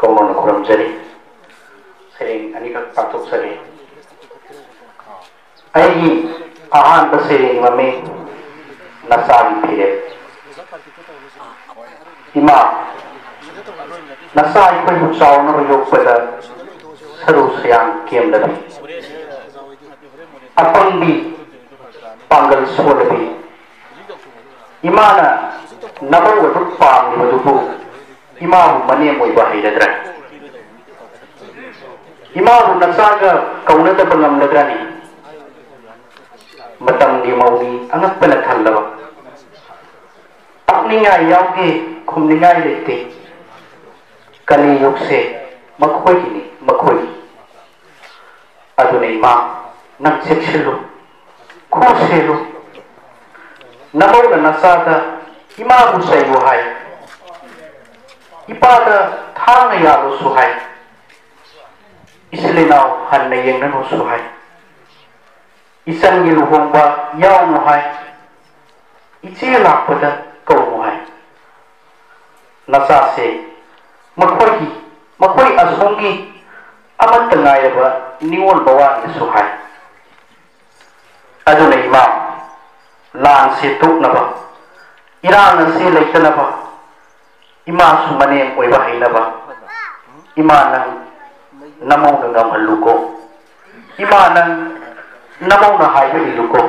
Kauno kuram jari sering ani ka patok sari ai ahan basering mami nasali phire ima nasai ko huchau no yok pada saru sayang kem dabi apangbi panggal solabi imana nabaw waduk pam ni wadupu imahu mane moi bahairadra imahu nasaga kaunada bangam nadrani matam di mauni angat pala thallaba takninga yauge khumninga lete kali yukse makhoi ni makhoi adunai ma nak sekselu khoselu nabaw na nasada imahu sayu hai ipada thang ya lo suhai islinau han na yeng na suhai isan gi luhongba yaw mo hai ichi lakpada kau mo hai nasa se makhoi asongi amat tengay ba niwol bawan ni suhai aduna imam lan se tuk na ba irang na se laita na ba ima sumane oi ba haina ba ima nang namau ngam haluko ima nang namau na hai ba luko